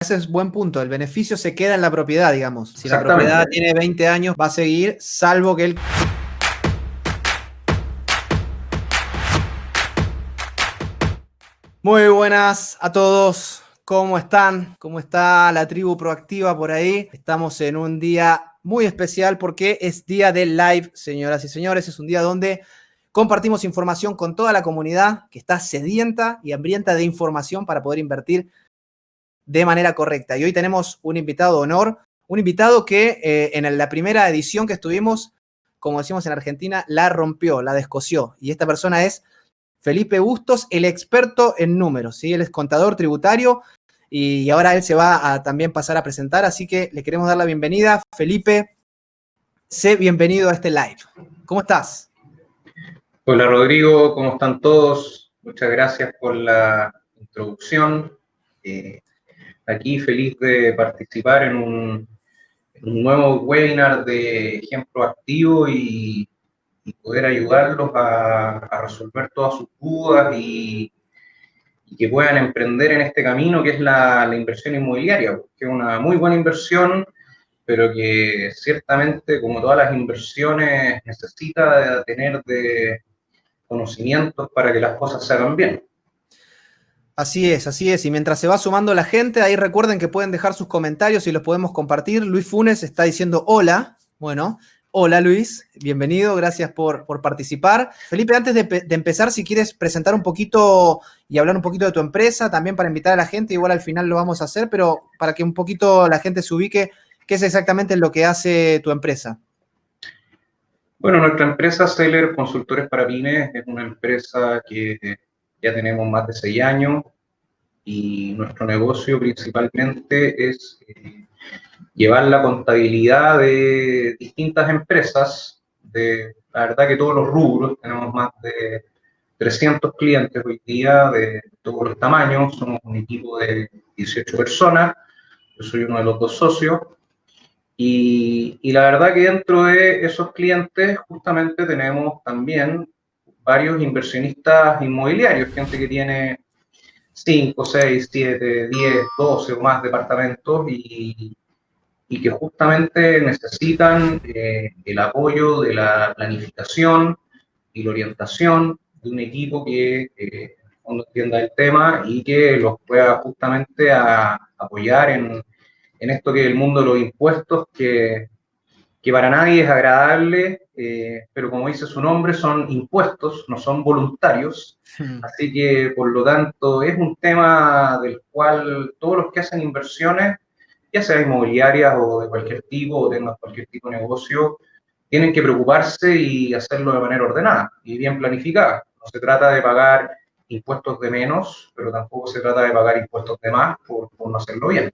Ese es buen punto. El beneficio se queda en la propiedad, digamos. Si la Exactamente. propiedad tiene 20 años, va a seguir, salvo que él... Muy buenas a todos. ¿Cómo están? ¿Cómo está la tribu proactiva por ahí? Estamos en un día muy especial porque es día de live, señoras y señores. Es un día donde compartimos información con toda la comunidad que está sedienta y hambrienta de información para poder invertir de manera correcta. Y hoy tenemos un invitado de honor, un invitado que en la primera edición que estuvimos, como decimos en Argentina, la rompió, la descosió. Y esta persona es Felipe Bustos, el experto en números, ¿sí? Él es contador tributario y ahora él se va a también pasar a presentar, así que le queremos dar la bienvenida. Felipe, sé bienvenido a este live. ¿Cómo estás? Hola Rodrigo, ¿cómo están todos? Muchas gracias por la introducción. Aquí feliz de participar en un nuevo webinar de Ejemplo Activo y poder ayudarlos a resolver todas sus dudas y que puedan emprender en este camino que es la inversión inmobiliaria, que es una muy buena inversión, pero que ciertamente, como todas las inversiones, necesita de tener de conocimientos para que las cosas se hagan bien. Así es, así es. Y mientras se va sumando la gente, ahí recuerden que pueden dejar sus comentarios y los podemos compartir. Luis Funes está diciendo hola. Bueno, hola Luis, bienvenido, gracias por participar. Felipe, antes de empezar, si quieres presentar un poquito y hablar un poquito de tu empresa, también para invitar a la gente, igual al final lo vamos a hacer, pero para que un poquito la gente se ubique, ¿qué es exactamente lo que hace tu empresa? Bueno, nuestra empresa Seller Consultores para Pymes es una empresa que ya tenemos más de 6 años y nuestro negocio principalmente es llevar la contabilidad de distintas empresas, de la verdad que todos los rubros, tenemos más de 300 clientes hoy día de todos los tamaños, somos un equipo de 18 personas, yo soy uno de los 2 socios. Y la verdad que dentro de esos clientes justamente tenemos también varios inversionistas inmobiliarios, gente que tiene 5, 6, 7, 10, 12 o más departamentos y que justamente necesitan el apoyo de la planificación y la orientación de un equipo que no entienda el tema y que los pueda justamente apoyar en esto que es el mundo de los impuestos, que para nadie es agradable, pero como dice su nombre, son impuestos, no son voluntarios, así que por lo tanto es un tema del cual todos los que hacen inversiones, ya sea inmobiliarias o de cualquier tipo, o tengan cualquier tipo de negocio, tienen que preocuparse y hacerlo de manera ordenada y bien planificada. No se trata de pagar impuestos de menos, pero tampoco se trata de pagar impuestos de más por no hacerlo bien.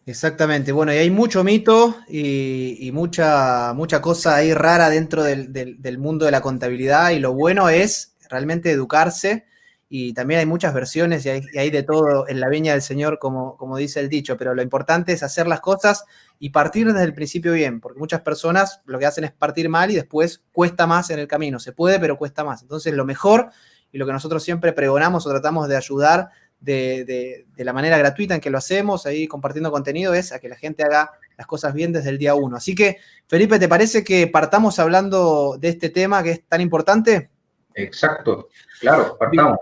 Exactamente, bueno, y hay mucho mito y mucha cosa ahí rara dentro del mundo de la contabilidad y lo bueno es realmente educarse y también hay muchas versiones y hay de todo en la viña del Señor, como dice el dicho, pero lo importante es hacer las cosas y partir desde el principio bien, porque muchas personas lo que hacen es partir mal y después cuesta más en el camino, se puede, pero cuesta más. Entonces lo mejor y lo que nosotros siempre pregonamos o tratamos de ayudar de la manera gratuita en que lo hacemos, ahí compartiendo contenido, es a que la gente haga las cosas bien desde el día uno. Así que, Felipe, ¿te parece que partamos hablando de este tema que es tan importante? Exacto, claro, partamos.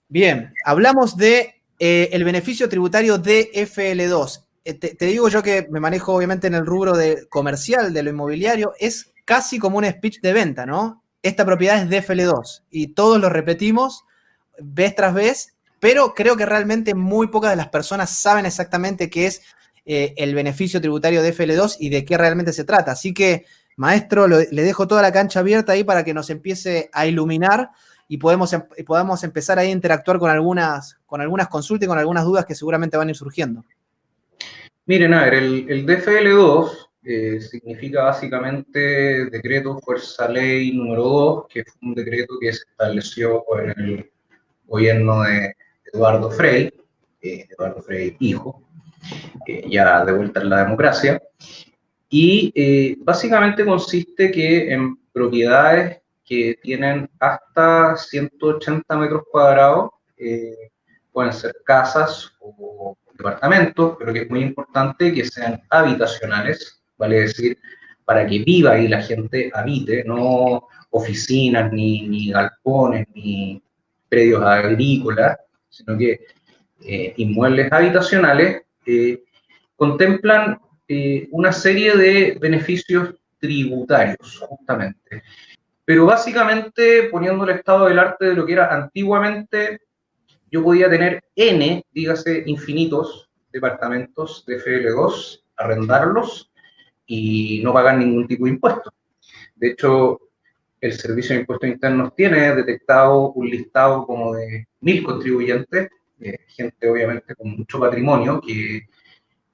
Bien, hablamos de el beneficio tributario de FL2. Te digo yo que me manejo obviamente en el rubro de comercial, de lo inmobiliario, es casi como un speech de venta, ¿no? Esta propiedad es de FL2 y todos lo repetimos vez tras vez, pero creo que realmente muy pocas de las personas saben exactamente qué es el beneficio tributario de FL2 y de qué realmente se trata. Así que, maestro, le dejo toda la cancha abierta ahí para que nos empiece a iluminar y podamos empezar ahí a interactuar con algunas consultas y con algunas dudas que seguramente van a ir surgiendo. Miren, a ver, el DFL2 significa básicamente Decreto Fuerza Ley número 2, que fue un decreto que se estableció en el gobierno de Eduardo Frei hijo, ya de vuelta en la democracia, y básicamente consiste que en propiedades que tienen hasta 180 metros cuadrados, pueden ser casas o departamentos, pero que es muy importante que sean habitacionales, vale decir, para que viva y la gente habite, no oficinas, ni galpones, ni predios agrícolas, sino que inmuebles habitacionales, contemplan una serie de beneficios tributarios, justamente. Pero básicamente, poniendo el estado del arte de lo que era antiguamente, yo podía tener N, dígase, infinitos departamentos de FL2, arrendarlos y no pagar ningún tipo de impuesto. De hecho, el Servicio de Impuestos Internos tiene detectado un listado como de 1000 contribuyentes, gente obviamente con mucho patrimonio, que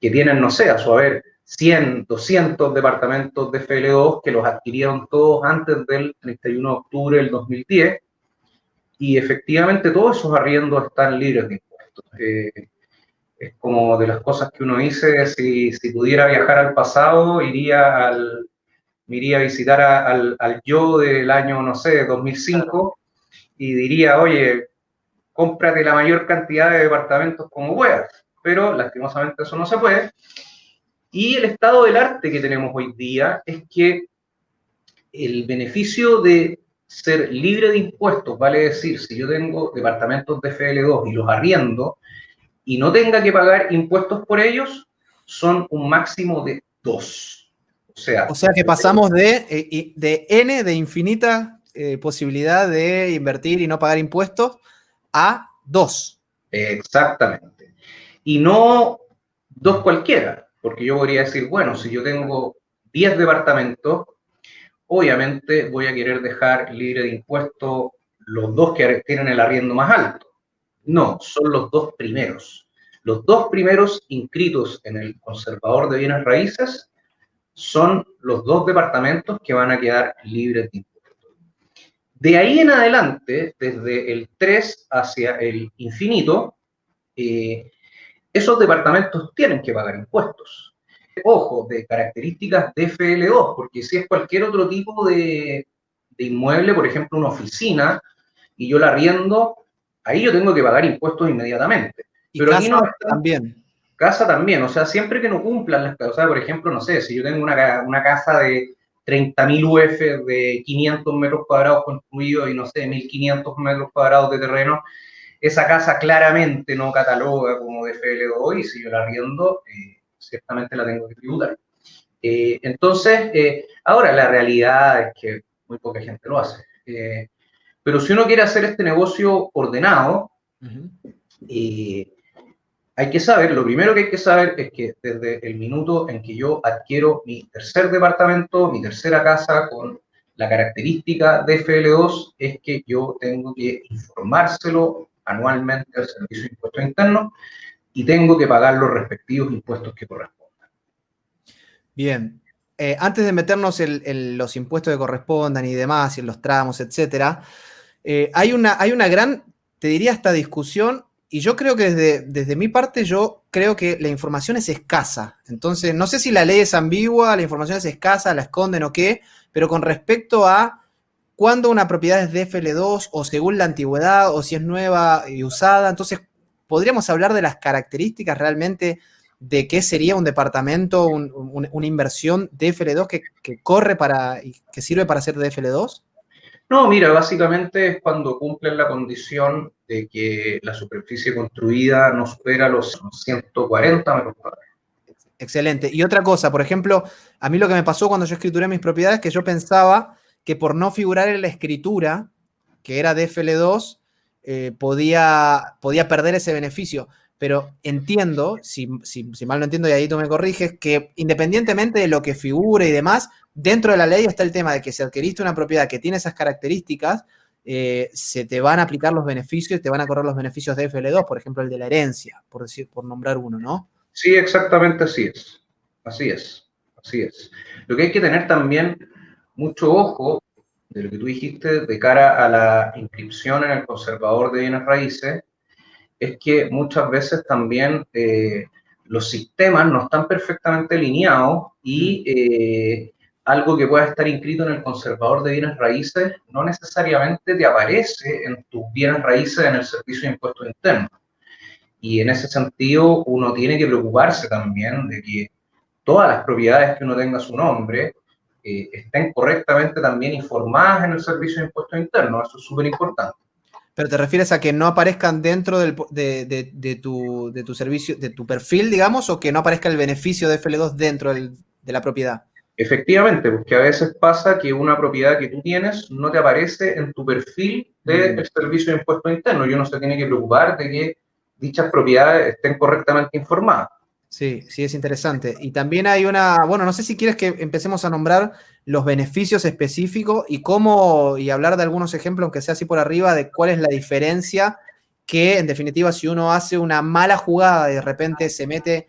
tienen, no sé, a su haber 100, 200 departamentos de FL2 que los adquirieron todos antes del 31 de octubre del 2010, y efectivamente todos esos arriendos están libres de impuestos. Es como de las cosas que uno dice, si pudiera viajar al pasado, me iría a visitar al yo del año, no sé, 2005, y diría, oye, cómprate la mayor cantidad de departamentos como puedas, pero lastimosamente eso no se puede. Y el estado del arte que tenemos hoy día es que el beneficio de ser libre de impuestos, vale decir, si yo tengo departamentos de FL2 y los arriendo y no tenga que pagar impuestos por ellos, son un máximo de 2. O sea que pasamos de N, de infinita posibilidad de invertir y no pagar impuestos, a 2. Exactamente. Y no 2 cualquiera, porque yo podría decir, bueno, si yo tengo 10 departamentos, obviamente voy a querer dejar libre de impuestos los 2 que tienen el arriendo más alto. No, son los 2 primeros. Los 2 primeros inscritos en el conservador de bienes raíces son los 2 departamentos que van a quedar libres de impuestos. De ahí en adelante, desde el 3 hacia el infinito, esos departamentos tienen que pagar impuestos. Ojo, de características de FL2, porque si es cualquier otro tipo de inmueble, por ejemplo, una oficina, y yo la arriendo, ahí yo tengo que pagar impuestos inmediatamente. Y Pero aquí casa no está. también. Casa también, o sea, siempre que no cumplan las cosas, por ejemplo, no sé, si yo tengo una casa de 30.000 UF de 500 metros cuadrados construidos y no sé, 1.500 metros cuadrados de terreno, esa casa claramente no cataloga como de FL2 y si yo la arriendo, ciertamente la tengo que tributar. Entonces, ahora la realidad es que muy poca gente lo hace. Pero si uno quiere hacer este negocio ordenado, hay que saber, lo primero que hay que saber es que desde el minuto en que yo adquiero mi tercer departamento, mi tercera casa con la característica de FL2, es que yo tengo que informárselo anualmente al Servicio de Impuestos Internos y tengo que pagar los respectivos impuestos que correspondan. Bien. Antes de meternos en los impuestos que correspondan y demás, y en los tramos, etcétera, hay una gran, te diría, hasta discusión, y yo creo que desde mi parte, yo creo que la información es escasa. Entonces, no sé si la ley es ambigua, la información es escasa, la esconden o qué, pero con respecto a cuándo una propiedad es de FL2 o según la antigüedad o si es nueva y usada, entonces podríamos hablar de las características realmente de qué sería un departamento, una inversión de FL2 que corre para y que sirve para ser de FL2. No, mira, básicamente es cuando cumplen la condición de que la superficie construida no supera los 140 metros cuadrados. Excelente. Y otra cosa, por ejemplo, a mí lo que me pasó cuando yo escrituré mis propiedades, que yo pensaba que por no figurar en la escritura, que era de FL2, podía perder ese beneficio. Pero entiendo, si mal no entiendo y ahí tú me corriges, que independientemente de lo que figure y demás, dentro de la ley está el tema de que si adquiriste una propiedad que tiene esas características, se te van a aplicar los beneficios, te van a correr los beneficios de FL2, por ejemplo el de la herencia, por nombrar uno, ¿no? Sí, exactamente así es. Así es. Así es. Lo que hay que tener también mucho ojo de lo que tú dijiste de cara a la inscripción en el conservador de bienes raíces, es que muchas veces también los sistemas no están perfectamente alineados y algo que pueda estar inscrito en el conservador de bienes raíces no necesariamente te aparece en tus bienes raíces en el Servicio de Impuestos Internos. Y en ese sentido uno tiene que preocuparse también de que todas las propiedades que uno tenga a su nombre estén correctamente también informadas en el Servicio de Impuestos Internos. Eso es súper importante. Pero te refieres a que no aparezcan dentro de tu servicio, de tu perfil, digamos, o que no aparezca el beneficio de FL2 dentro de la propiedad. Efectivamente, porque a veces pasa que una propiedad que tú tienes no te aparece en tu perfil del Servicio de Impuestos Internos y uno se tiene que preocupar de que dichas propiedades estén correctamente informadas. Sí, sí, es interesante. Y también hay bueno, no sé si quieres que empecemos a nombrar los beneficios específicos y cómo, y hablar de algunos ejemplos, aunque sea así por arriba, de cuál es la diferencia que, en definitiva, si uno hace una mala jugada y de repente se mete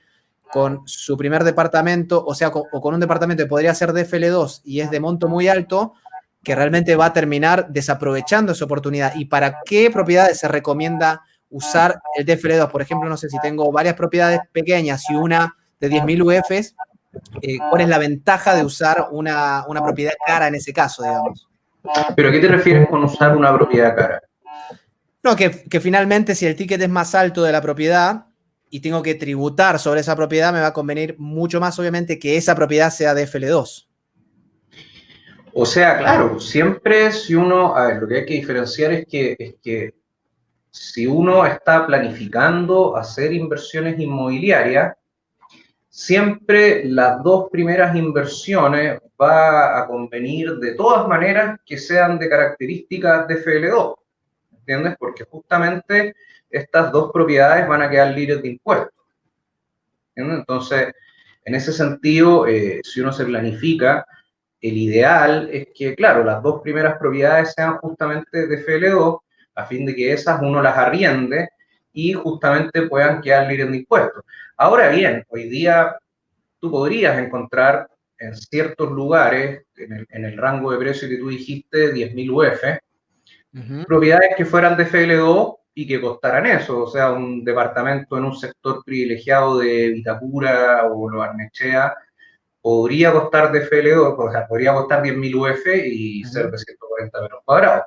con su primer departamento, o sea, o con un departamento que podría ser de FL2 y es de monto muy alto, que realmente va a terminar desaprovechando esa oportunidad. ¿Y para qué propiedades se recomienda usar el DFL2? Por ejemplo, no sé si tengo varias propiedades pequeñas y una de 10.000 UFs, ¿cuál es la ventaja de usar una propiedad cara en ese caso, digamos? ¿Pero a qué te refieres con usar una propiedad cara? No, que finalmente si el ticket es más alto de la propiedad y tengo que tributar sobre esa propiedad, me va a convenir mucho más, obviamente, que esa propiedad sea de FL2. O sea, claro, siempre si uno, a ver, lo que hay que diferenciar es que si uno está planificando hacer inversiones inmobiliarias, siempre las dos primeras inversiones va a convenir de todas maneras que sean de características de FL2, ¿entiendes? Porque justamente estas dos propiedades van a quedar libres de impuestos, ¿entiendes? Entonces, en ese sentido, si uno se planifica, el ideal es que, claro, las dos primeras propiedades sean justamente de FL2, a fin de que esas uno las arriende y justamente puedan quedar libres de impuestos. Ahora bien, hoy día tú podrías encontrar en ciertos lugares, en el rango de precio que tú dijiste, 10.000 UF, propiedades que fueran de FL2 y que costaran eso, o sea, un departamento en un sector privilegiado de Vitacura o Lo Barnechea podría costar de FL2, o sea, podría costar 10.000 UF y ser de 140 metros cuadrados.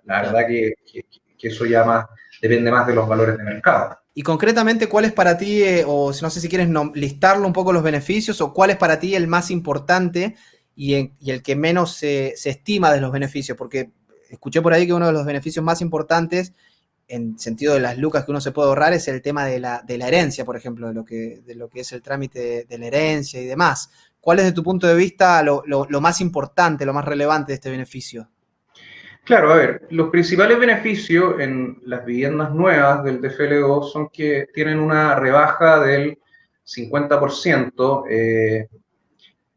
La Claro. verdad que eso ya más, depende más de los valores de mercado. Y concretamente, ¿cuál es para ti, o no sé si quieres listarlo un poco los beneficios, o cuál es para ti el más importante y el que menos se estima de los beneficios? Porque escuché por ahí que uno de los beneficios más importantes, en sentido de las lucas que uno se puede ahorrar, es el tema de la herencia, por ejemplo, de lo que es el trámite de la herencia y demás. ¿Cuál es, de tu punto de vista, lo más importante, lo más relevante de este beneficio? Claro, a ver, los principales beneficios en las viviendas nuevas del DFL2 son que tienen una rebaja del 50%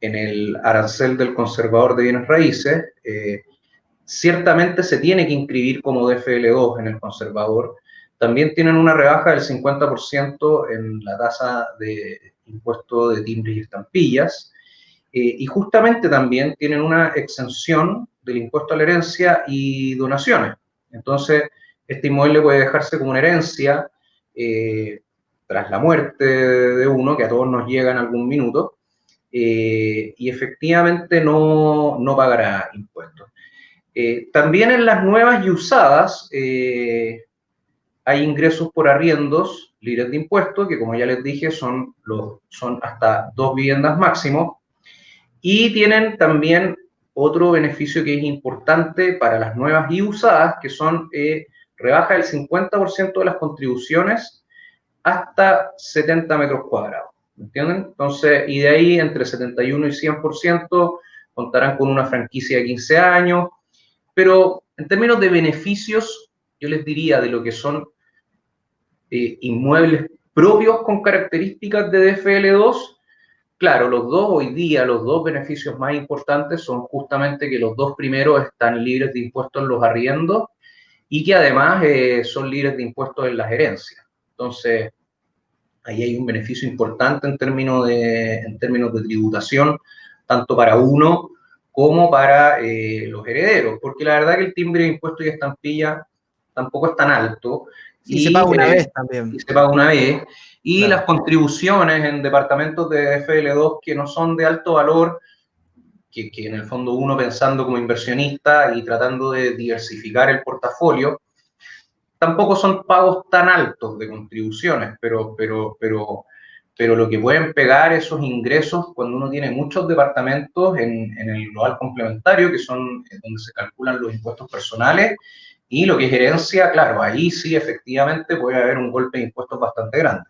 en el arancel del conservador de bienes raíces. Ciertamente se tiene que inscribir como DFL2 en el conservador. También tienen una rebaja del 50% en la tasa de impuesto de timbres y estampillas. Y justamente también tienen una exención del impuesto a la herencia y donaciones. Entonces, este inmueble puede dejarse como una herencia tras la muerte de uno, que a todos nos llega en algún minuto, y efectivamente no pagará impuestos. También en las nuevas y usadas hay ingresos por arriendos libres de impuestos, que como ya les dije son hasta 2 viviendas máximo, y tienen también otro beneficio que es importante para las nuevas y usadas, que son rebaja del 50% de las contribuciones hasta 70 metros cuadrados. ¿Entienden? Entonces, y de ahí entre 71 y 100% contarán con una franquicia de 15 años, pero en términos de beneficios, yo les diría de lo que son inmuebles propios con características de DFL2. Claro, los dos hoy día, los dos beneficios más importantes son justamente que los dos primeros están libres de impuestos en los arriendos y que además son libres de impuestos en las herencias. Entonces, ahí hay un beneficio importante en términos de tributación, tanto para uno como para los herederos, porque la verdad que el timbre de impuestos y estampilla tampoco es tan alto Sí, se paga una vez también. y se paga una vez, y Claro. las contribuciones en departamentos de FL2 que no son de alto valor, que en el fondo uno pensando como inversionista y tratando de diversificar el portafolio, tampoco son pagos tan altos de contribuciones, pero lo que pueden pegar esos ingresos cuando uno tiene muchos departamentos en el global complementario, que son donde se calculan los impuestos personales, y lo que es herencia, claro, ahí sí efectivamente puede haber un golpe de impuestos bastante grande.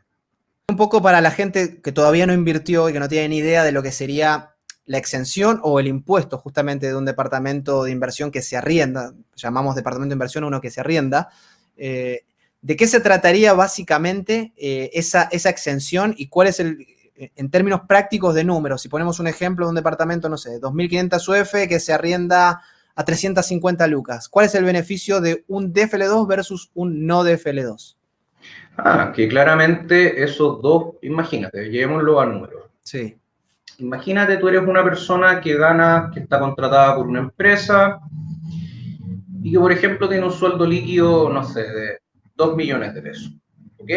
Un poco para la gente que todavía no invirtió y que no tiene ni idea de lo que sería la exención o el impuesto justamente de un departamento de inversión que se arrienda, llamamos departamento de inversión a uno que se arrienda. ¿De qué se trataría básicamente esa exención y cuál es en términos prácticos de números? Si ponemos un ejemplo de un departamento, no sé, 2.500 UF que se arrienda a 350 lucas, ¿cuál es el beneficio de un DFL2 versus un no DFL2? Que claramente esos dos, imagínate, llevémoslo a números. Sí. Imagínate, tú eres una persona que gana, que está contratada por una empresa y que, por ejemplo, tiene un sueldo líquido, no sé, de 2 millones de pesos. ¿Ok?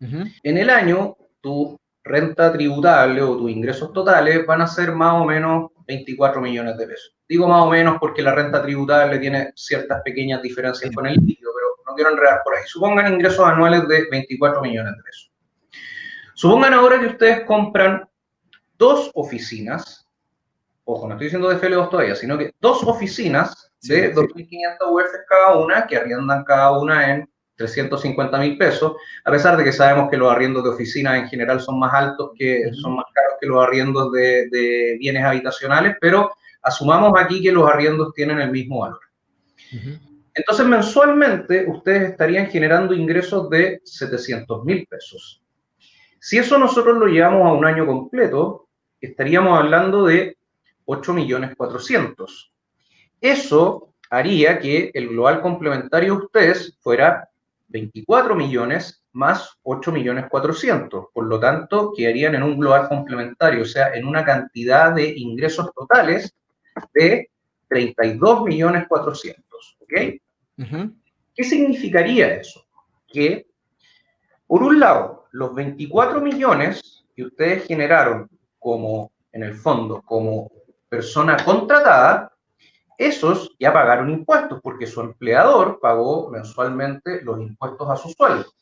En el año, tu renta tributable o tus ingresos totales van a ser más o menos 24 millones de pesos. Digo más o menos porque la renta tributable tiene ciertas pequeñas diferencias con el líquido, pero no quiero enredar por ahí. Supongan ingresos anuales de 24 millones de pesos. Supongan ahora que ustedes compran 2 oficinas, ojo, no estoy diciendo de FL2 todavía, sino que 2 oficinas de 2.500 UF cada una, que arriendan cada una en 350.000 pesos, a pesar de que sabemos que los arriendos de oficinas en general son más altos, son más caros que los arriendos de bienes habitacionales, pero asumamos aquí que los arriendos tienen el mismo valor. Entonces, mensualmente, ustedes estarían generando ingresos de 700.000 pesos. Si eso nosotros lo llevamos a un año completo, estaríamos hablando de 8.400.000. Eso haría que el global complementario de ustedes fuera 24 millones más 8.400.000. Por lo tanto, quedarían en un global complementario, o sea, en una cantidad de ingresos totales de 32.400.000. ¿Ok? ¿Qué significaría eso? Que, por un lado, los 24 millones que ustedes generaron como, en el fondo, como persona contratada, esos ya pagaron impuestos porque su empleador pagó mensualmente los impuestos a su sueldo.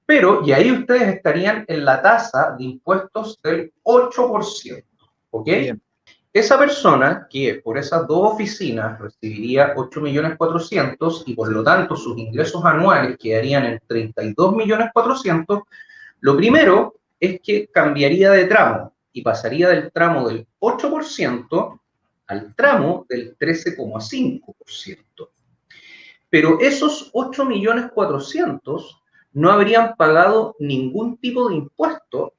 Pero, y ahí ustedes estarían en la tasa de impuestos del 8%. ¿Ok? Bien. Esa persona que por esas 2 oficinas recibiría 8.400.000 y por lo tanto sus ingresos anuales quedarían en 32.400.000, lo primero es que cambiaría de tramo y pasaría del tramo del 8% al tramo del 13,5%. Pero esos 8.400.000 no habrían pagado ningún tipo de impuesto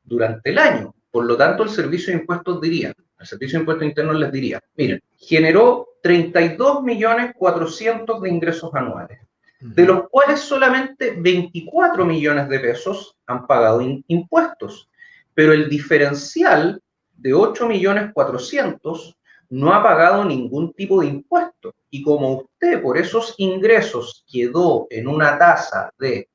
durante el año. Por lo tanto, el Servicio de Impuestos diría, el Servicio de Impuestos Internos les diría, miren, generó 32.400.000 de ingresos anuales, de los cuales solamente 24 millones de pesos han pagado impuestos, pero el diferencial de 8.400.000 no ha pagado ningún tipo de impuesto. Y como usted por esos ingresos quedó en una tasa de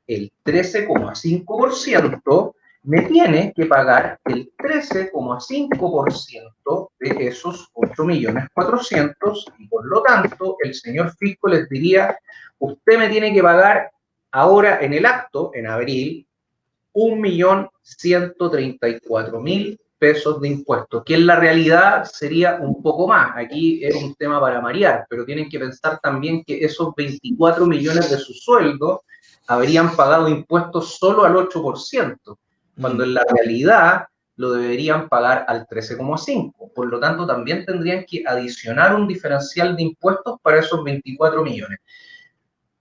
el 13,5%, me tiene que pagar el 13,5% de esos 8.400.000 y por lo tanto el señor fisco les diría, usted me tiene que pagar ahora en el acto, en abril, 1.134.000 pesos de impuestos, que en la realidad sería un poco más. Aquí es un tema para marear, pero tienen que pensar también que esos 24 millones de su sueldo habrían pagado impuestos solo al 8%, cuando en la realidad lo deberían pagar al 13,5%. Por lo tanto, también tendrían que adicionar un diferencial de impuestos para esos 24 millones.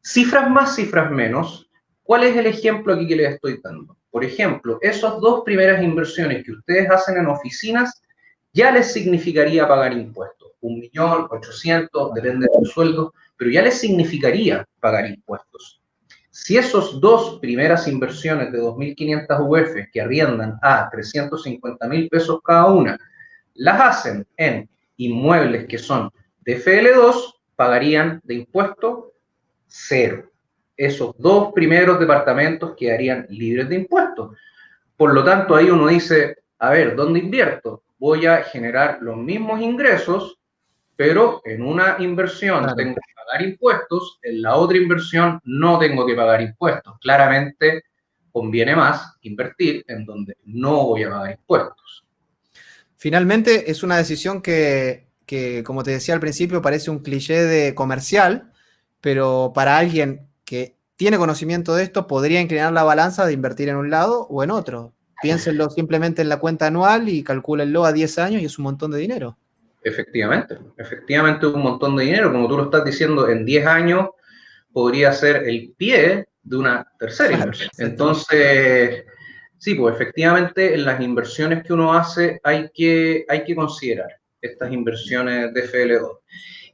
Cifras más, cifras menos. ¿Cuál es el ejemplo aquí que les estoy dando? Por ejemplo, esas 2 primeras inversiones que ustedes hacen en oficinas ya les significaría pagar impuestos. 1.800.000, depende del sueldo, pero ya les significaría pagar impuestos. Si esos 2 primeras inversiones de 2.500 UF que arriendan a 350.000 pesos cada una, las hacen en inmuebles que son de FL2, pagarían de impuesto 0. Esos 2 primeros departamentos quedarían libres de impuestos. Por lo tanto, ahí uno dice, a ver, ¿dónde invierto? Voy a generar los mismos ingresos, pero en una inversión Claro. tengo que pagar impuestos, en la otra inversión no tengo que pagar impuestos. Claramente conviene más invertir en donde no voy a pagar impuestos. Finalmente es una decisión que, como te decía al principio, parece un cliché de comercial, pero para alguien que tiene conocimiento de esto, podría inclinar la balanza de invertir en un lado o en otro. Piénsenlo simplemente en la cuenta anual y calcúlenlo a 10 años y es un montón de dinero. Efectivamente un montón de dinero, como tú lo estás diciendo, en 10 años podría ser el pie de una tercera Claro, inversión. exactamente. Entonces, sí, pues efectivamente en las inversiones que uno hace hay que considerar estas inversiones de FL2.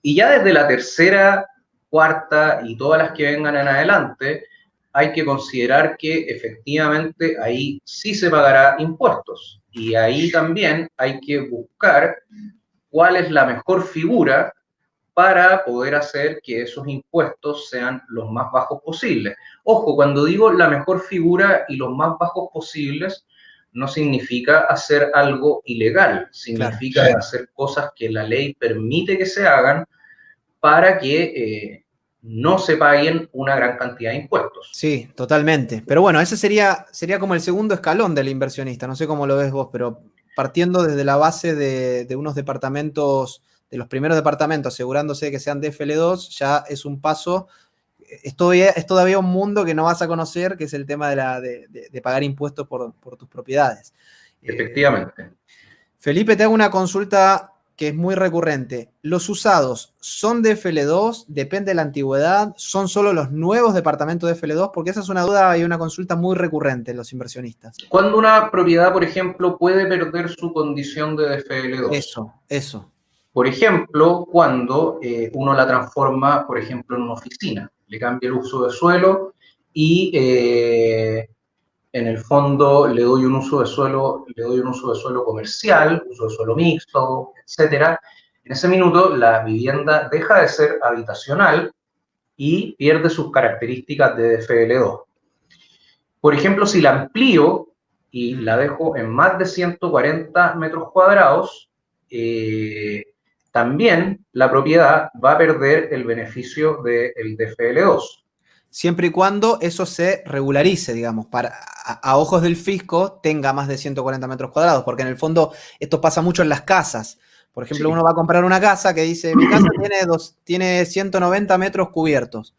Y ya desde la tercera, cuarta y todas las que vengan en adelante, hay que considerar que efectivamente ahí sí se pagará impuestos. Y ahí también hay que buscar cuál es la mejor figura para poder hacer que esos impuestos sean los más bajos posibles. Ojo, cuando digo la mejor figura y los más bajos posibles, no significa hacer algo ilegal, Claro. significa hacer cosas que la ley permite que se hagan para que no se paguen una gran cantidad de impuestos. Sí, totalmente. Pero bueno, ese sería como el segundo escalón del inversionista. No sé cómo lo ves vos, pero partiendo desde la base de unos departamentos, de los primeros departamentos, asegurándose de que sean de FL2, ya es un paso. Es todavía un mundo que no vas a conocer, que es el tema de pagar impuestos por tus propiedades. Eh, Efectivamente. Felipe, te hago una consulta que es muy recurrente. ¿Los usados son de FL2? ¿Depende de la antigüedad? ¿Son solo los nuevos departamentos de FL2? Porque esa es una duda y una consulta muy recurrente en los inversionistas. Cuando una propiedad, por ejemplo, puede perder su condición de DFL2. Eso. Por ejemplo, cuando uno la transforma, por ejemplo, en una oficina, le cambia el uso de suelo y en el fondo le doy un uso de suelo comercial, uso de suelo mixto, etcétera. En ese minuto la vivienda deja de ser habitacional y pierde sus características de DFL2. Por ejemplo, si la amplío y la dejo en más de 140 metros cuadrados, también la propiedad va a perder el beneficio del DFL2. Siempre y cuando eso se regularice, digamos, para a ojos del fisco tenga más de 140 metros cuadrados, porque en el fondo esto pasa mucho en las casas. Por ejemplo, Sí, uno va a comprar una casa que dice, mi casa tiene 190 metros cubiertos.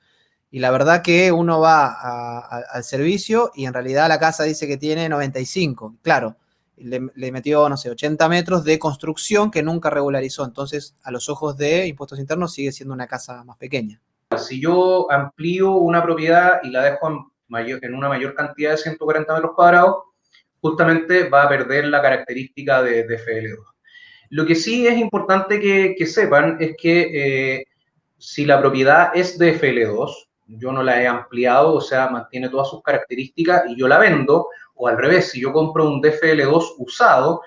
Y la verdad que uno va al servicio y en realidad la casa dice que tiene 95. Claro, le metió, no sé, 80 metros de construcción que nunca regularizó. Entonces, a los ojos de impuestos internos sigue siendo una casa más pequeña. si yo amplío una propiedad y la dejo en una mayor cantidad de 140 metros cuadrados, justamente va a perder la característica de FL2. Lo que sí es importante que sepan es que si la propiedad es de FL2, yo no la he ampliado, o sea, mantiene todas sus características y yo la vendo, o al revés, si yo compro un DFL2 usado,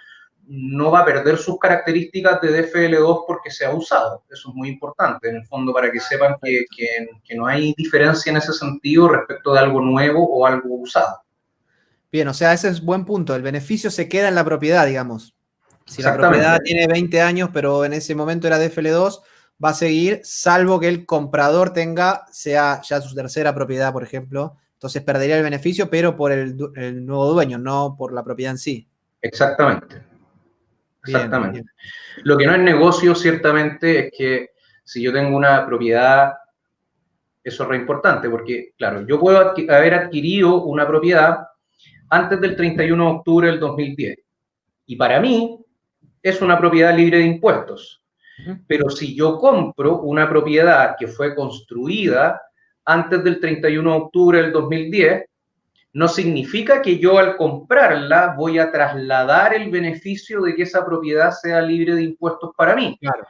no va a perder sus características de DFL2 porque sea usado. Eso es muy importante, en el fondo, para que sepan que no hay diferencia en ese sentido respecto de algo nuevo o algo usado. Bien, o sea, ese es buen punto. El beneficio se queda en la propiedad, digamos. Si la propiedad Exactamente. tiene 20 años, pero en ese momento era de FL2, va a seguir, salvo que el comprador sea ya su tercera propiedad, por ejemplo. Entonces perdería el beneficio, pero por el nuevo dueño, no por la propiedad en sí. Exactamente. Bien, Exactamente. bien. Lo que no es negocio, ciertamente, es que si yo tengo una propiedad, eso es re importante, porque, claro, yo puedo haber adquirido una propiedad antes del 31 de octubre del 2010. Y para mí es una propiedad libre de impuestos. Ujú. Pero si yo compro una propiedad que fue construida antes del 31 de octubre del 2010, no significa que yo al comprarla voy a trasladar el beneficio de que esa propiedad sea libre de impuestos para mí. Claro.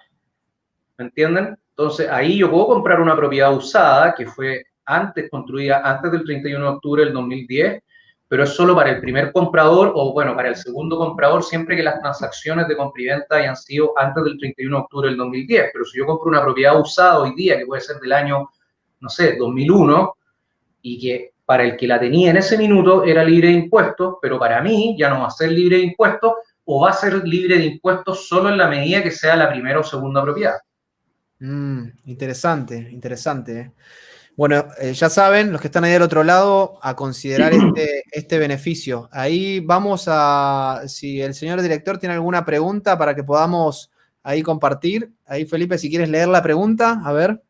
¿Me entienden? Entonces ahí yo puedo comprar una propiedad usada que fue construida antes del 31 de octubre del 2010, pero es solo para el primer comprador o bueno, para el segundo comprador siempre que las transacciones de compra y venta hayan sido antes del 31 de octubre del 2010. Pero si yo compro una propiedad usada hoy día, que puede ser del año, no sé, 2001, y que para el que la tenía en ese minuto era libre de impuestos, pero para mí ya no va a ser libre de impuestos o va a ser libre de impuestos solo en la medida que sea la primera o segunda propiedad. Interesante, interesante. Bueno, ya saben, los que están ahí del otro lado, a considerar este beneficio. Ahí vamos a, si el señor director tiene alguna pregunta para que podamos ahí compartir. Ahí, Felipe, si quieres leer la pregunta, a ver.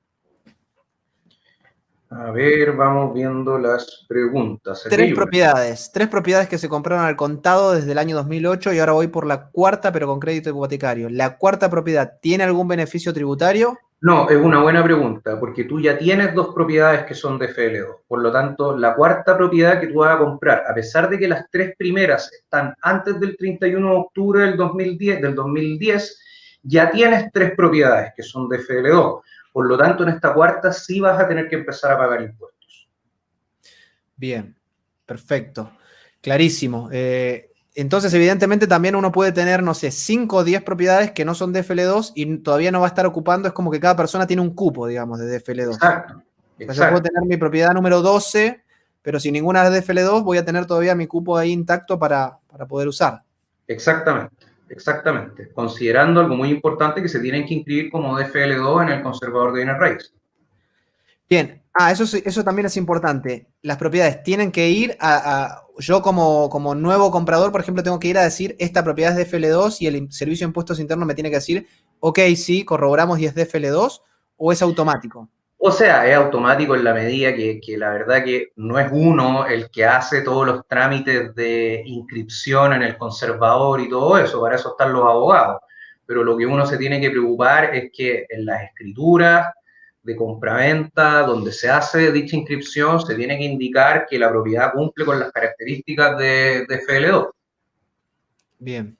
A ver, vamos viendo las preguntas. Aquí hay una. Tres propiedades que se compraron al contado desde el año 2008 y ahora voy por la cuarta, pero con crédito hipotecario. ¿La cuarta propiedad tiene algún beneficio tributario? No, es una buena pregunta, porque tú ya tienes dos propiedades que son de FL2. Por lo tanto, la cuarta propiedad que tú vas a comprar, a pesar de que las tres primeras están antes del 31 de octubre del 2010, ya tienes tres propiedades que son de FL2. Por lo tanto, en esta cuarta sí vas a tener que empezar a pagar impuestos. Bien, perfecto. Clarísimo. Entonces, evidentemente, también uno puede tener, no sé, 5 o 10 propiedades que no son de DFL2 y todavía no va a estar ocupando. Es como que cada persona tiene un cupo, digamos, de DFL2. Exacto, O sea, yo puedo exacto. tener mi propiedad número 12, pero sin ninguna de DFL2 voy a tener todavía mi cupo ahí intacto para poder usar. Exactamente, exactamente. Considerando algo muy importante, que se tienen que inscribir como DFL2 en el conservador de bienes raíces. Bien, eso también es importante. Las propiedades tienen que ir yo como nuevo comprador, por ejemplo, tengo que ir a decir, esta propiedad es de FL2 y el Servicio de Impuestos Internos me tiene que decir, ok, sí, corroboramos y es de FL2, o es automático. O sea, es automático en la medida que la verdad que no es uno el que hace todos los trámites de inscripción en el conservador y todo eso, para eso están los abogados. Pero lo que uno se tiene que preocupar es que en las escrituras de compraventa, donde se hace dicha inscripción, se tiene que indicar que la propiedad cumple con las características de FL2. Bien,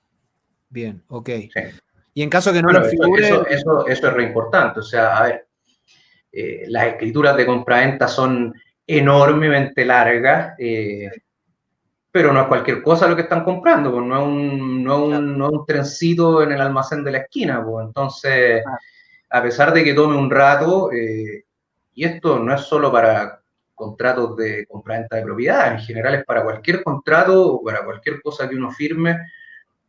bien, ok. Sí. Y en caso que no lo Bueno, figure, eso es re importante. O sea, a ver, las escrituras de compraventa son enormemente largas, pero no es cualquier cosa lo que están comprando, pues no es un trencito en el almacén de la esquina. Pues. Entonces, ah, a pesar de que tome un rato, y esto no es solo para contratos de compraventa de propiedad, en general es para cualquier contrato o para cualquier cosa que uno firme,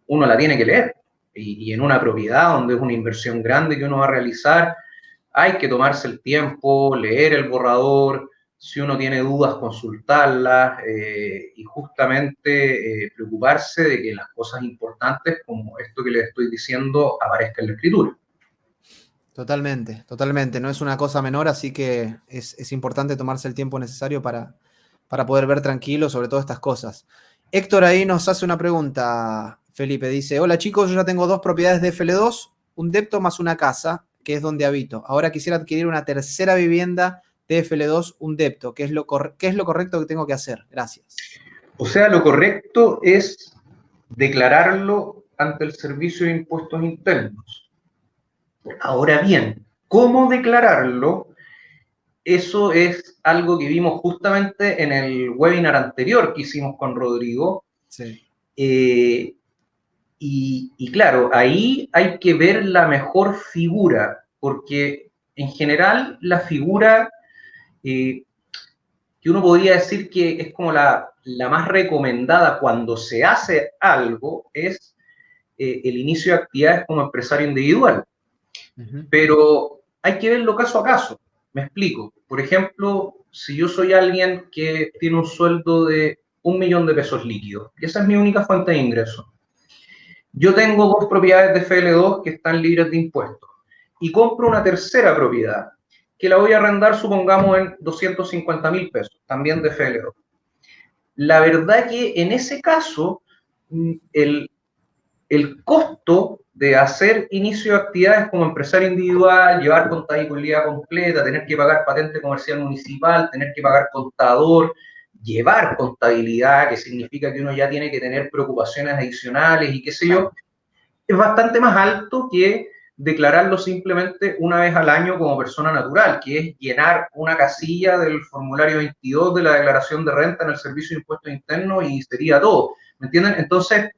uno la tiene que leer. Y en una propiedad donde es una inversión grande que uno va a realizar, hay que tomarse el tiempo, leer el borrador, si uno tiene dudas, consultarlas y justamente preocuparse de que las cosas importantes, como esto que les estoy diciendo, aparezcan en la escritura. totalmente, totalmente. No es una cosa menor, así que es importante tomarse el tiempo necesario para poder ver tranquilo sobre todas estas cosas. Héctor ahí nos hace una pregunta, Felipe. Dice, hola chicos, yo ya tengo dos propiedades de FL2, un depto más una casa, que es donde habito. Ahora quisiera adquirir una tercera vivienda de FL2, un depto. ¿Qué es lo correcto que tengo que hacer? Gracias. O sea, lo correcto es declararlo ante el Servicio de Impuestos Internos. Ahora bien, ¿cómo declararlo? Eso es algo que vimos justamente en el webinar anterior que hicimos con Rodrigo. Sí. Y claro, ahí hay que ver la mejor figura, porque en general la figura que uno podría decir que es como la más recomendada cuando se hace algo es el inicio de actividades como empresario individual. Uh-huh. Pero hay que verlo caso a caso. Me explico. Por ejemplo, si yo soy alguien que tiene un sueldo de 1.000.000 de pesos líquidos, y esa es mi única fuente de ingreso, yo tengo dos propiedades de FL2 que están libres de impuestos y compro una tercera propiedad que la voy a arrendar, supongamos, en 250.000 pesos, también de FL2. La verdad que en ese caso, el, el costo de hacer inicio de actividades como empresario individual, llevar contabilidad completa, tener que pagar patente comercial municipal, tener que pagar contador, llevar contabilidad, que significa que uno ya tiene que tener preocupaciones adicionales y qué sé yo, es bastante más alto que declararlo simplemente una vez al año como persona natural, que es llenar una casilla del formulario 22 de la declaración de renta en el Servicio de Impuestos Internos y sería todo. ¿Me entienden? Entonces,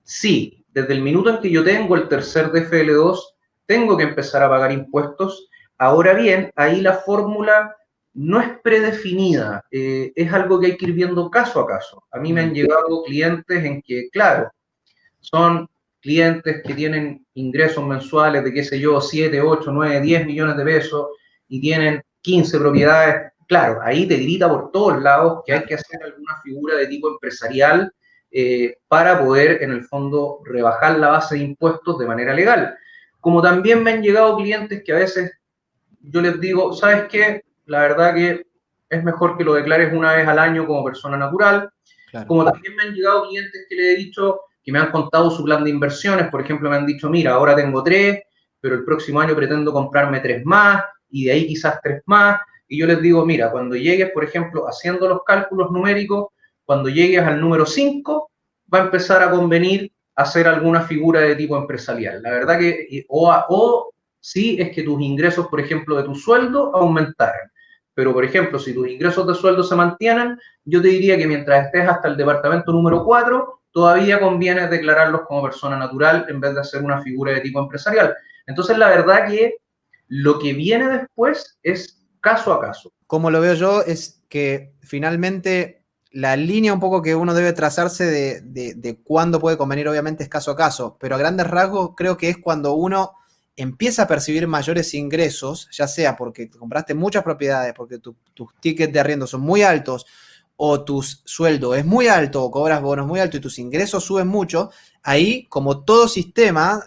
sí, desde el minuto en que yo tengo el tercer DFL2, tengo que empezar a pagar impuestos. Ahora bien, ahí la fórmula no es predefinida, es algo que hay que ir viendo caso a caso. A mí me han llegado clientes en que, claro, son clientes que tienen ingresos mensuales de, qué sé yo, 7, 8, 9, 10 millones de pesos y tienen 15 propiedades, claro, ahí te grita por todos lados que hay que hacer alguna figura de tipo empresarial para poder, en el fondo, rebajar la base de impuestos de manera legal. Como también me han llegado clientes que a veces yo les digo, ¿sabes qué? La verdad que es mejor que lo declares una vez al año como persona natural. Claro. Como también me han llegado clientes que le he dicho, que me han contado su plan de inversiones, por ejemplo, me han dicho, mira, ahora tengo 3, pero el próximo año pretendo comprarme 3 más, y de ahí quizás 3 más, y yo les digo, mira, cuando llegues, por ejemplo, haciendo los cálculos numéricos, cuando llegues al número 5, va a empezar a convenir hacer alguna figura de tipo empresarial. La verdad que, o sí es que tus ingresos, por ejemplo, de tu sueldo aumentaran. Pero, por ejemplo, si tus ingresos de sueldo se mantienen, yo te diría que mientras estés hasta el departamento número 4, todavía conviene declararlos como persona natural en vez de hacer una figura de tipo empresarial. Entonces, la verdad que lo que viene después es caso a caso. Como lo veo yo es que finalmente la línea un poco que uno debe trazarse de cuándo puede convenir, obviamente es caso a caso, pero a grandes rasgos creo que es cuando uno empieza a percibir mayores ingresos, ya sea porque compraste muchas propiedades, porque tus tickets de arriendo son muy altos, o tu sueldo es muy alto, o cobras bonos muy altos y tus ingresos suben mucho, ahí, como todo sistema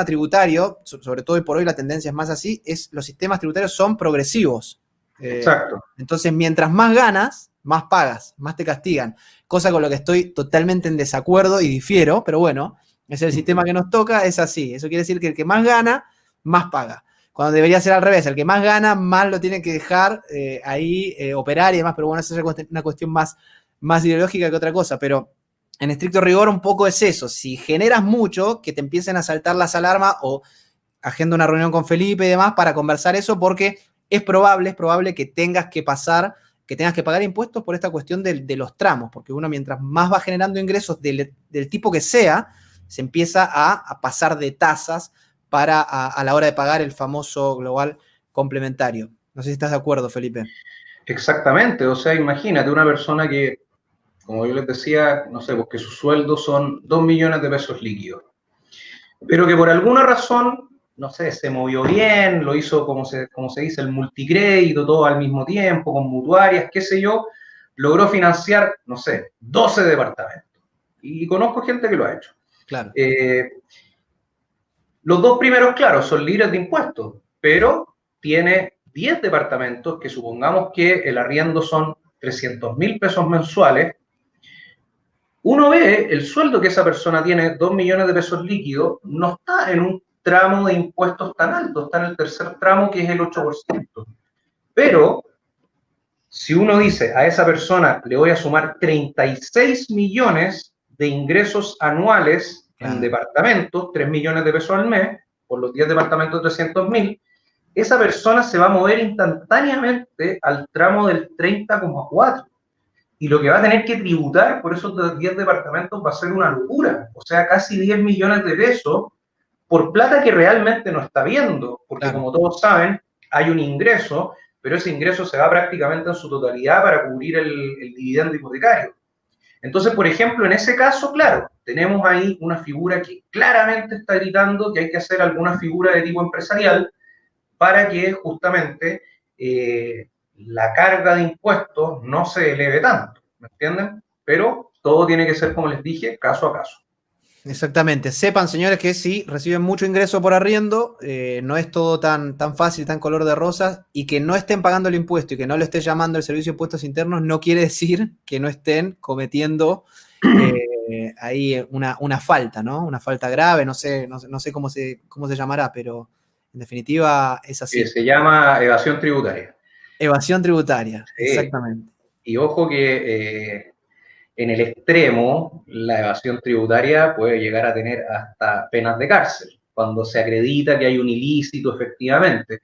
tributario, sobre todo hoy por hoy la tendencia es más así, los sistemas tributarios son progresivos. Exacto. Entonces, mientras más ganas, más pagas, más te castigan. Cosa con lo que estoy totalmente en desacuerdo y difiero, pero bueno, es el sistema que nos toca, es así. Eso quiere decir que el que más gana, más paga. Cuando debería ser al revés, el que más gana, más lo tiene que dejar ahí operar y demás, pero bueno, esa es una cuestión más ideológica que otra cosa, pero en estricto rigor un poco es eso. Si generas mucho, que te empiecen a saltar las alarmas o agenda una reunión con Felipe y demás para conversar eso, porque es probable que tengas que pagar impuestos por esta cuestión de los tramos, porque uno mientras más va generando ingresos del tipo que sea, se empieza a pasar de tasas a la hora de pagar el famoso global complementario. No sé si estás de acuerdo, Felipe. Exactamente, o sea, imagínate una persona que, como yo les decía, no sé, porque sus sueldos son 2 millones de pesos líquidos, pero que por alguna razón, no sé, se movió bien, lo hizo como se dice, el multicrédito, todo al mismo tiempo, con mutuarias, qué sé yo, logró financiar, no sé, 12 departamentos. Y conozco gente que lo ha hecho. Claro. Los 2 primeros, claro, son libres de impuestos, pero tiene 10 departamentos que supongamos que el arriendo son 300.000 pesos mensuales. Uno ve el sueldo que esa persona tiene, 2 millones de pesos líquidos, no está en un tramo de impuestos tan alto, está en el tercer tramo que es el 8%. Pero si uno dice a esa persona le voy a sumar 36 millones de ingresos anuales en departamentos, 3 millones de pesos al mes, por los 10 departamentos 300.000, esa persona se va a mover instantáneamente al tramo del 30,4. Y lo que va a tener que tributar por esos 10 departamentos va a ser una locura. O sea, casi 10 millones de pesos por plata que realmente no está viendo. Porque como todos saben, hay un ingreso, pero ese ingreso se va prácticamente en su totalidad para cubrir el dividendo hipotecario. Entonces, por ejemplo, en ese caso, claro, tenemos ahí una figura que claramente está gritando que hay que hacer alguna figura de tipo empresarial para que justamente la carga de impuestos no se eleve tanto, ¿me entienden? Pero todo tiene que ser, como les dije, caso a caso. Exactamente. Sepan, señores, que si reciben mucho ingreso por arriendo, no es todo tan fácil, tan color de rosas, y que no estén pagando el impuesto y que no lo esté llamando el Servicio de Impuestos Internos no quiere decir que no estén cometiendo ahí una falta, ¿no? Una falta grave, no sé cómo se llamará, pero en definitiva es así. Se llama evasión tributaria. Evasión tributaria, exactamente. Y ojo que en el extremo, la evasión tributaria puede llegar a tener hasta penas de cárcel, cuando se acredita que hay un ilícito efectivamente.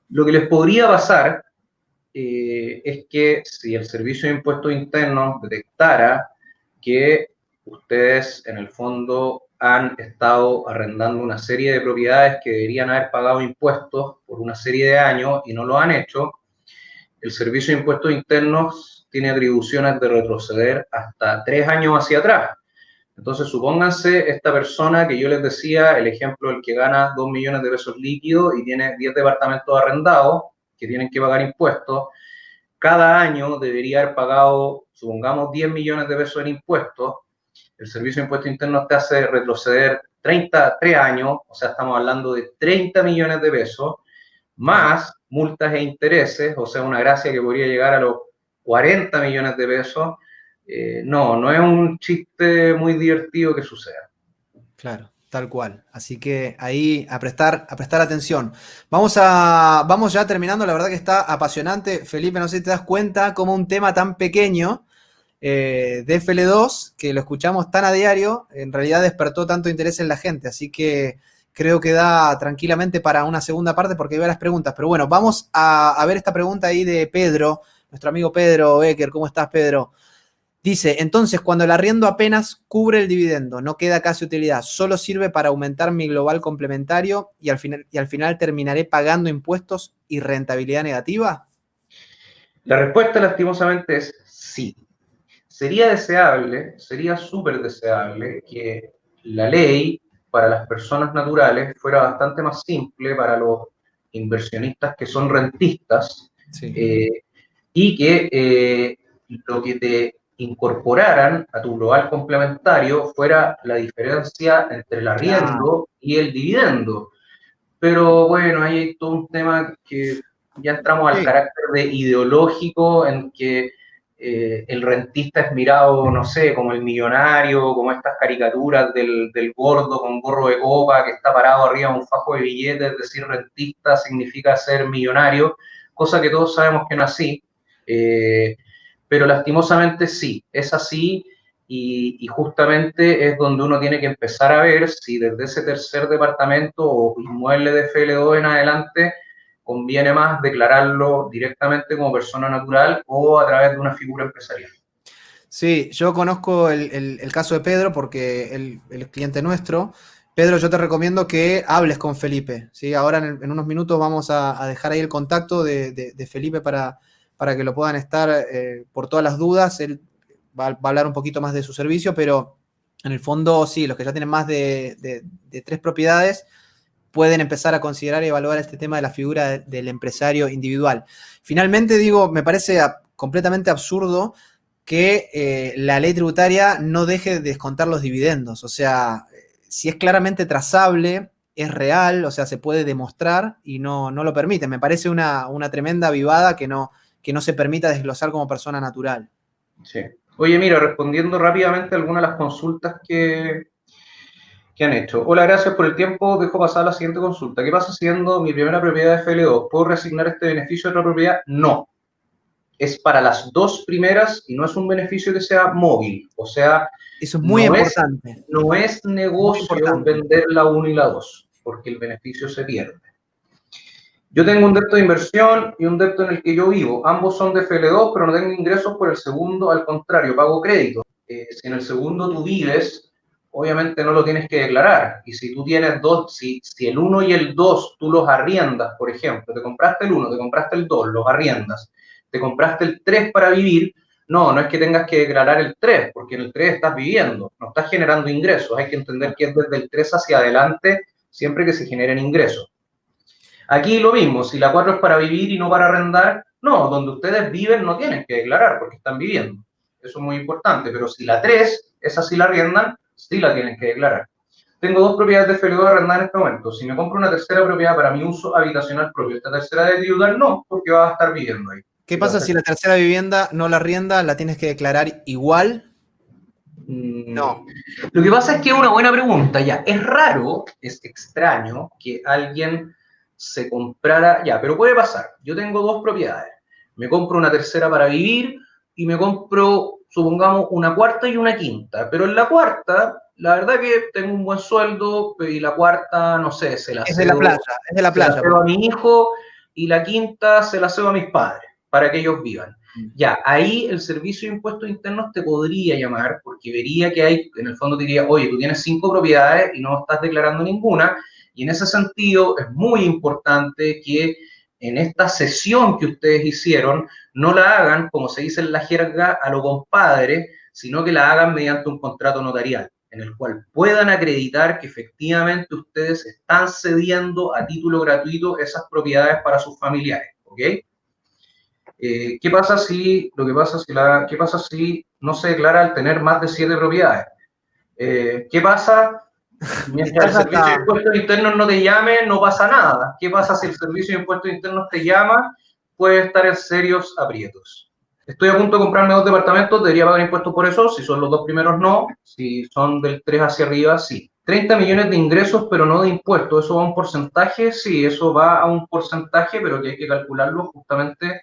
Lo que les podría pasar es que si el Servicio de Impuestos Internos detectara que ustedes en el fondo han estado arrendando una serie de propiedades que deberían haber pagado impuestos por una serie de años y no lo han hecho, el Servicio de Impuestos Internos tiene atribuciones de retroceder hasta 3 años hacia atrás. Entonces, supónganse esta persona que yo les decía, el ejemplo, el que gana 2 millones de pesos líquidos y tiene 10 departamentos arrendados que tienen que pagar impuestos, cada año debería haber pagado, supongamos, 10 millones de pesos en impuestos. El Servicio de Impuestos Internos te hace retroceder 33 años, o sea, estamos hablando de 30 millones de pesos, más multas e intereses, o sea, una gracia que podría llegar a los 40 millones de pesos. No es un chiste muy divertido que suceda. Claro, tal cual. Así que ahí a prestar atención. Vamos ya terminando, la verdad que está apasionante. Felipe, no sé si te das cuenta cómo un tema tan pequeño de FL2, que lo escuchamos tan a diario, en realidad despertó tanto interés en la gente. Así que creo que da tranquilamente para una segunda parte porque hay varias preguntas. Pero bueno, vamos a ver esta pregunta ahí de Pedro, nuestro amigo Pedro Becker. ¿Cómo estás, Pedro? Dice, entonces, cuando el arriendo apenas cubre el dividendo, no queda casi utilidad, solo sirve para aumentar mi global complementario y al final terminaré pagando impuestos y rentabilidad negativa. La respuesta, lastimosamente, es sí. Sería deseable, sería súper deseable que la ley para las personas naturales fuera bastante más simple para los inversionistas que son rentistas, Sí. y que lo que te incorporaran a tu global complementario fuera la diferencia entre el Claro. arriendo y el dividendo. Pero bueno, ahí hay todo un tema que ya entramos al Sí. carácter de ideológico, en que el rentista es mirado, no sé, como el millonario, como estas caricaturas del gordo con gorro de copa que está parado arriba de un fajo de billetes. Es decir, rentista significa ser millonario, cosa que todos sabemos que no es así. Eh, pero lastimosamente sí, es así. Y justamente es donde uno tiene que empezar a ver si desde ese tercer departamento o inmueble de FL2 en adelante conviene más declararlo directamente como persona natural o a través de una figura empresarial. Sí, yo conozco el caso de Pedro porque él es cliente nuestro. Pedro, yo te recomiendo que hables con Felipe, ¿sí? Ahora en unos minutos vamos a dejar ahí el contacto de Felipe para que lo puedan estar por todas las dudas. Él va a hablar un poquito más de su servicio, pero en el fondo sí, los que ya tienen más de 3 propiedades pueden empezar a considerar y evaluar este tema de la figura del empresario individual. Finalmente, digo, me parece completamente absurdo que la ley tributaria no deje de descontar los dividendos. O sea, si es claramente trazable, es real, o sea, se puede demostrar y no lo permite. Me parece una tremenda vivada que no se permita desglosar como persona natural. Sí. Oye, mira, respondiendo rápidamente a algunas de las consultas que han hecho. Hola, gracias por el tiempo. Dejo pasar a la siguiente consulta. ¿Qué pasa siendo mi primera propiedad de FL2? ¿Puedo reasignar este beneficio a otra propiedad? No. Es para las dos primeras y no es un beneficio que sea móvil. O sea, Eso es muy no es, importante. no es Muy negocio importante. vender la 1 y la 2, porque el beneficio se pierde. Yo tengo un débito de inversión y un débito en el que yo vivo. Ambos son de FL2, pero no tengo ingresos por el segundo, al contrario, pago crédito. Si en el segundo tú vives, obviamente no lo tienes que declarar. Y si tú tienes dos, si el 1 y el 2 tú los arriendas, por ejemplo, te compraste el 1, te compraste el 2, los arriendas, te compraste el 3 para vivir, no es que tengas que declarar el 3, porque en el 3 estás viviendo, no estás generando ingresos. Hay que entender que es desde el 3 hacia adelante siempre que se generen ingresos. Aquí lo mismo, si la 4 es para vivir y no para arrendar, no, donde ustedes viven no tienen que declarar porque están viviendo. Eso es muy importante, pero si la 3, esa sí la arriendan, sí la tienen que declarar. Tengo 2 propiedades de FL2 arrendadas en este momento. Si me compro una tercera propiedad para mi uso habitacional propio, esta tercera de ayudar, no, porque va a estar viviendo ahí. ¿Qué pasa si la tercera vivienda no la arrienda, la tienes que declarar igual? No. Lo que pasa es que es una buena pregunta, ya. Es raro, es extraño que alguien se comprara, ya, pero puede pasar. Yo tengo 2 propiedades. Me compro una tercera para vivir y me compro, supongamos, una cuarta y una quinta. Pero en la cuarta, la verdad que tengo un buen sueldo y la cuarta, no sé, se la Es de la playa, cedo, es de la se la playa. cedo a mi hijo y la quinta se la cedo a mis padres para que ellos vivan. Ya, ahí el Servicio de Impuestos Internos te podría llamar porque vería que hay, en el fondo te diría, oye, tú tienes 5 propiedades y no estás declarando ninguna, y en ese sentido es muy importante que en esta sesión que ustedes hicieron no la hagan, como se dice en la jerga, a lo compadre, sino que la hagan mediante un contrato notarial. en el cual puedan acreditar que efectivamente ustedes están cediendo a título gratuito esas propiedades para sus familiares, ¿ok? ¿Qué pasa si no se declara al tener más de 7 propiedades? ¿Qué pasa? Mientras el Servicio de Impuestos Internos no te llame, no pasa nada. ¿Qué pasa si el Servicio de Impuestos Internos te llama? Puedes estar en serios aprietos. Estoy a punto de comprarme 2 departamentos, debería pagar impuestos por eso. Si son los 2 primeros, no. Si son del 3 hacia arriba, sí. 30 millones de ingresos, pero no de impuestos. ¿Eso va a un porcentaje? Sí, eso va a un porcentaje, pero que hay que calcularlo justamente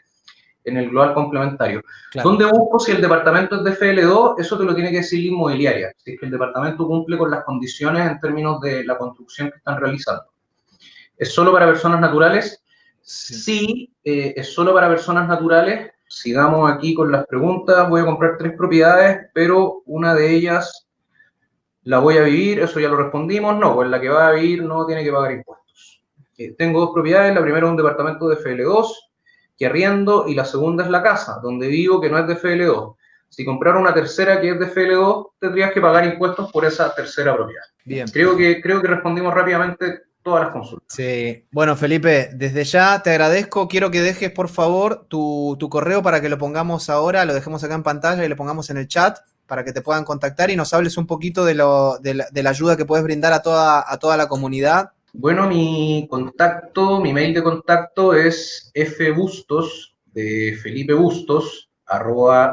en el global complementario. Claro. ¿Dónde busco si el departamento es de FL2? Eso te lo tiene que decir la inmobiliaria, si es que el departamento cumple con las condiciones en términos de la construcción que están realizando. ¿Es solo para personas naturales? Sí, es solo para personas naturales. Sigamos aquí con las preguntas. Voy a comprar 3 propiedades, pero una de ellas la voy a vivir. Eso ya lo respondimos. No, pues la que va a vivir no tiene que pagar impuestos. Tengo 2 propiedades. La primera es un departamento de FL2 que arriendo, y la segunda es la casa donde vivo, que no es de FL2. Si comprara una tercera que es de FL2, tendrías que pagar impuestos por esa tercera propiedad. Bien. Creo que respondimos rápidamente todas las consultas. Sí. Bueno, Felipe, desde ya te agradezco. Quiero que dejes, por favor, tu correo para que lo pongamos ahora, lo dejemos acá en pantalla y lo pongamos en el chat para que te puedan contactar y nos hables un poquito de la ayuda que puedes brindar a toda la comunidad. Bueno, mi mail de contacto es fbustos, de Felipe Bustos,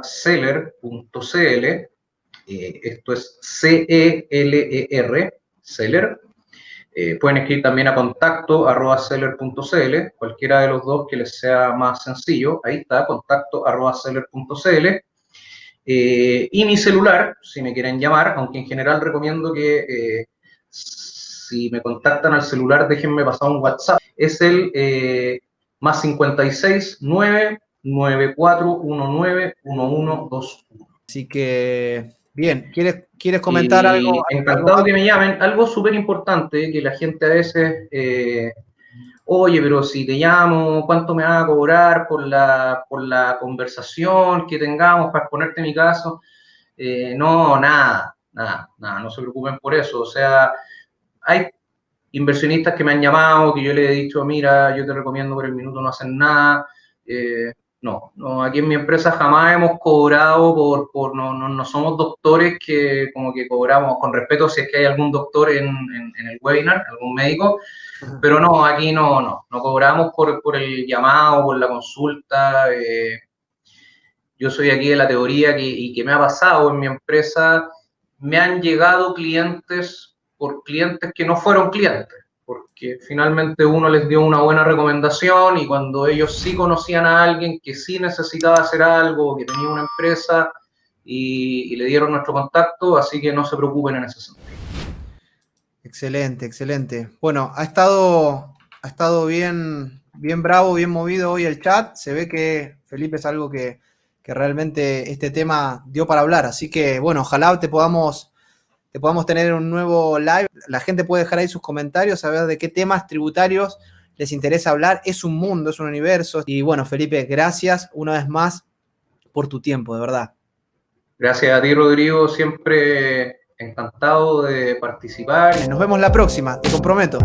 @seller.cl. Esto es CELER, Seller. Pueden escribir también a contacto@seller.cl, cualquiera de los dos que les sea más sencillo. Ahí está, contacto@seller.cl. Y mi celular, si me quieren llamar, aunque en general recomiendo que si me contactan al celular, déjenme pasar un WhatsApp. Es el +56 9 9419 1121. Así que, bien, ¿quieres comentar algo? Encantado que me llamen. Algo súper importante, que la gente a veces, oye, pero si te llamo, ¿cuánto me vas a cobrar por la conversación que tengamos para exponerte mi caso? No, nada, no se preocupen por eso. O sea, hay inversionistas que me han llamado, que yo les he dicho, mira, yo te recomiendo por el minuto no hacen nada. No, aquí en mi empresa jamás hemos cobrado no somos doctores que como que cobramos, con respeto si es que hay algún doctor en el webinar, algún médico, pero no, aquí no cobramos por el llamado, por la consulta. Yo soy aquí de la teoría que me ha pasado en mi empresa, me han llegado clientes por clientes que no fueron clientes, porque finalmente uno les dio una buena recomendación y cuando ellos sí conocían a alguien que sí necesitaba hacer algo, que tenía una empresa y le dieron nuestro contacto, así que no se preocupen en ese sentido. Excelente, excelente. Bueno, ha estado bien bravo, bien movido hoy el chat. Se ve que Felipe es algo que realmente este tema dio para hablar. Así que, bueno, ojalá te podamos tener un nuevo live. La gente puede dejar ahí sus comentarios, saber de qué temas tributarios les interesa hablar. Es un mundo, es un universo. Y bueno, Felipe, gracias una vez más por tu tiempo, de verdad. Gracias a ti, Rodrigo. Siempre encantado de participar. Nos vemos la próxima, te comprometo.